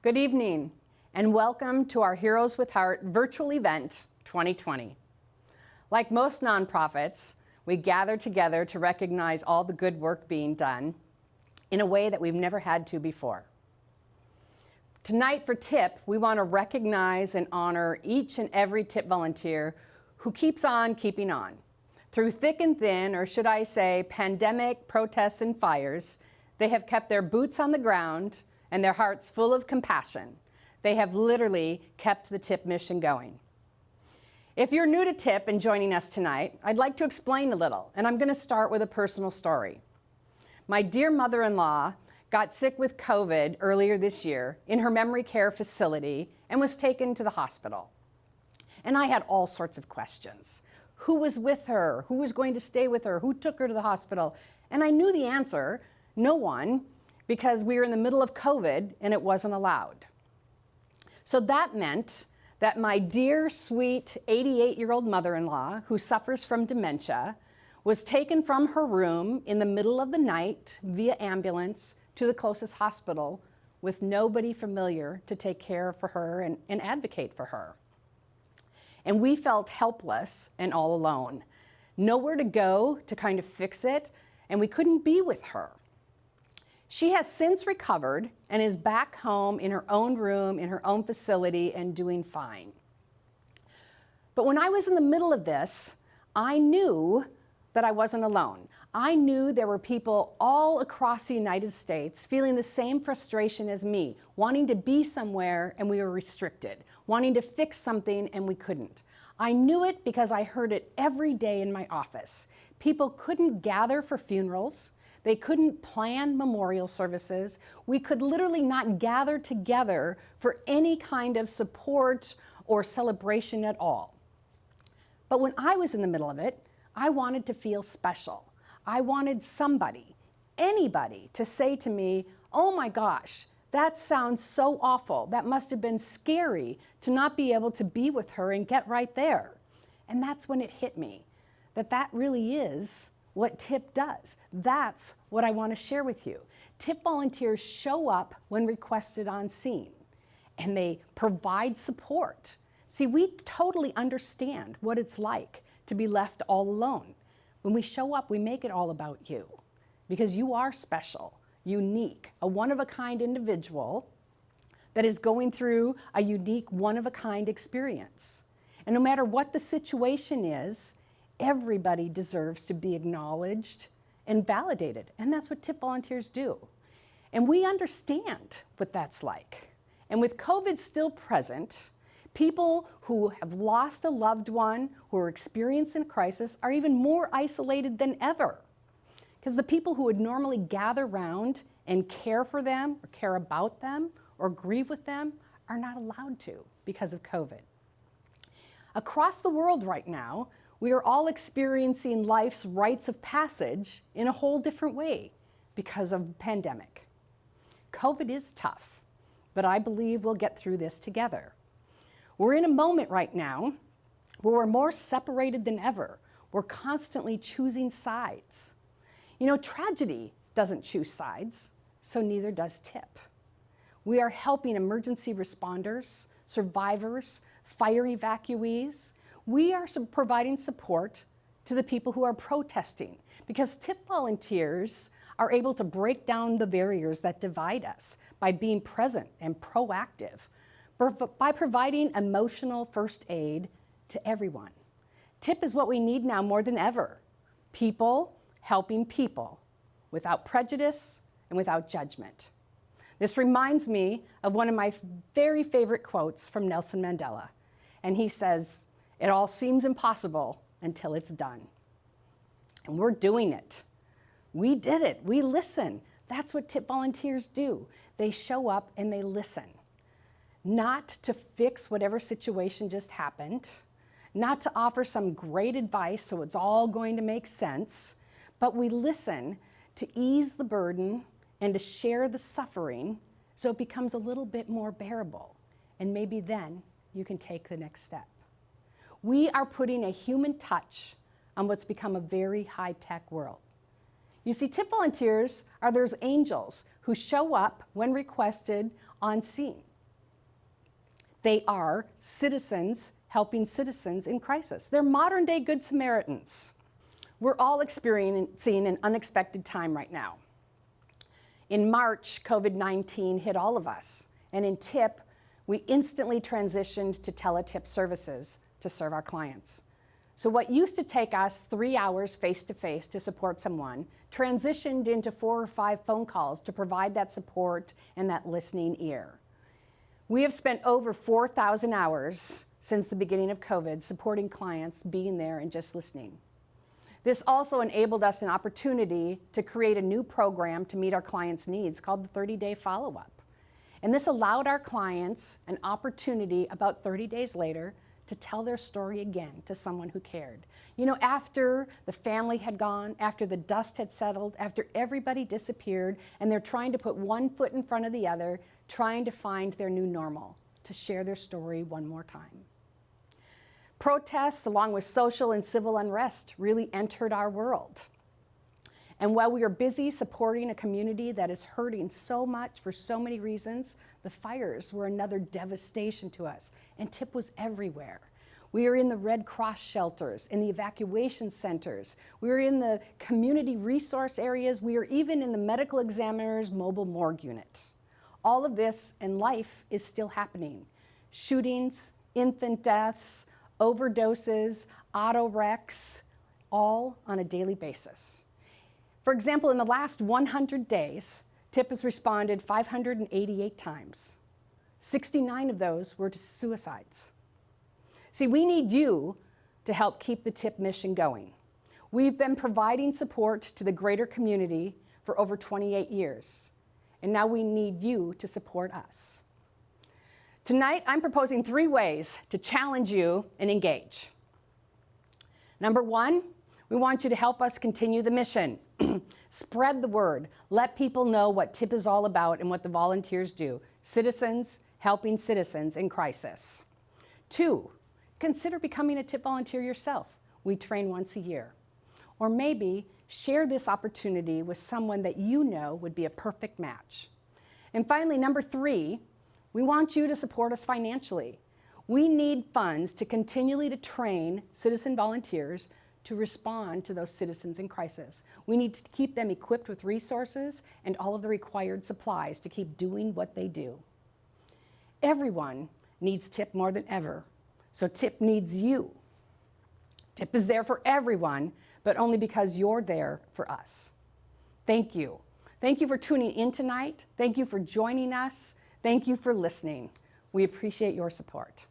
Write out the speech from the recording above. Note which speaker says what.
Speaker 1: Good evening, and welcome to our Heroes with Heart virtual event 2020. Like most nonprofits, we gather together to recognize all the good work being done in a way that we've never had to before. Tonight for TIP, we want to recognize and honor each and every TIP volunteer who keeps on keeping on. Through thick and thin, or should I say pandemic, protests, and fires, they have kept their boots on the ground and their hearts full of compassion. They have literally kept the TIP mission going. If you're new to TIP and joining us tonight, I'd like to explain a little, and I'm going to start with a personal story. My dear mother-in-law got sick with COVID earlier this year in her memory care facility and was taken to the hospital. And I had all sorts of questions. Who was with her? Who was going to stay with her? Who took her to the hospital? And I knew the answer, no one, because we were in the middle of COVID and it wasn't allowed. So that meant that my dear, sweet 88-year-old mother-in-law, who suffers from dementia, was taken from her room in the middle of the night via ambulance to the closest hospital with nobody familiar to take care for her and advocate for her. And we felt helpless and all alone. Nowhere to go to kind of fix it, and we couldn't be with her. She has since recovered and is back home in her own room, in her own facility, and doing fine. But when I was in the middle of this, I knew that I wasn't alone. I knew there were people all across the United States feeling the same frustration as me, wanting to be somewhere and we were restricted, wanting to fix something and we couldn't. I knew it because I heard it every day in my office. People couldn't gather for funerals. They couldn't plan memorial services. We could literally not gather together for any kind of support or celebration at all. But when I was in the middle of it, I wanted to feel special. I wanted somebody, anybody, to say to me, oh my gosh, that sounds so awful. That must have been scary to not be able to be with her and get right there. And that's when it hit me, that that really is what TIP does. That's what I want to share with you. TIP volunteers show up when requested on scene, and they provide support. See, we totally understand what it's like to be left all alone. When we show up, we make it all about you, because you are special, unique, a one-of-a-kind individual that is going through a unique one-of-a-kind experience. And no matter what the situation is, everybody deserves to be acknowledged and validated, and that's what TIP volunteers do. And we understand what that's like. And with COVID still present, people who have lost a loved one, who are experiencing a crisis, are even more isolated than ever. Because the people who would normally gather around and care for them, or care about them, or grieve with them, are not allowed to because of COVID. Across the world right now, we are all experiencing life's rites of passage in a whole different way because of the pandemic. COVID is tough, but I believe we'll get through this together. We're in a moment right now where we're more separated than ever. We're constantly choosing sides. You know, tragedy doesn't choose sides, so neither does TIP. We are helping emergency responders, survivors, fire evacuees. We are providing support to the people who are protesting, because TIP volunteers are able to break down the barriers that divide us by being present and proactive, by providing emotional first aid to everyone. TIP is what we need now more than ever. People helping people without prejudice and without judgment. This reminds me of one of my very favorite quotes from Nelson Mandela. And he says, "It all seems impossible until it's done." And we're doing it. We did it. We listen. That's what TIP volunteers do. They show up and they listen. Not to fix whatever situation just happened, not to offer some great advice so it's all going to make sense, but we listen to ease the burden and to share the suffering so it becomes a little bit more bearable. And maybe then you can take the next step. We are putting a human touch on what's become a very high-tech world. You see, TIP volunteers are those angels who show up when requested on scene. They are citizens helping citizens in crisis. They're modern day Good Samaritans. We're all experiencing an unexpected time right now. In March, COVID-19 hit all of us, and in TIP, we instantly transitioned to teletip services to serve our clients. So what used to take us 3 hours face-to-face to support someone transitioned into 4 or 5 phone calls to provide that support and that listening ear. We have spent over 4,000 hours since the beginning of COVID supporting clients, being there and just listening. This also enabled us an opportunity to create a new program to meet our clients' needs called the 30-day follow-up. And this allowed our clients an opportunity about 30 days later to tell their story again to someone who cared. You know, after the family had gone, after the dust had settled, after everybody disappeared, and they're trying to put one foot in front of the other, trying to find their new normal, to share their story one more time. Protests, along with social and civil unrest, really entered our world. And while we are busy supporting a community that is hurting so much for so many reasons, the fires were another devastation to us, and TIP was everywhere. We are in the Red Cross shelters, in the evacuation centers, we are in the community resource areas, we are even in the medical examiner's mobile morgue unit. All of this and life is still happening. Shootings, infant deaths, overdoses, auto wrecks, all on a daily basis. For example, in the last 100 days, TIP has responded 588 times. 69 of those were to suicides. See, we need you to help keep the TIP mission going. We've been providing support to the greater community for over 28 years, and now we need you to support us. Tonight, I'm proposing 3 ways to challenge you and engage. Number 1, we want you to help us continue the mission. Spread the word. Let people know what TIP is all about and what the volunteers do. Citizens helping citizens in crisis. 2, consider becoming a TIP volunteer yourself. We train once a year. Or maybe share this opportunity with someone that you know would be a perfect match. And finally, number 3, we want you to support us financially. We need funds to continually to train citizen volunteers to respond to those citizens in crisis. We need to keep them equipped with resources and all of the required supplies to keep doing what they do. Everyone needs TIP more than ever, so TIP needs you. TIP is there for everyone, but only because you're there for us. Thank you. Thank you for tuning in tonight. Thank you for joining us. Thank you for listening. We appreciate your support.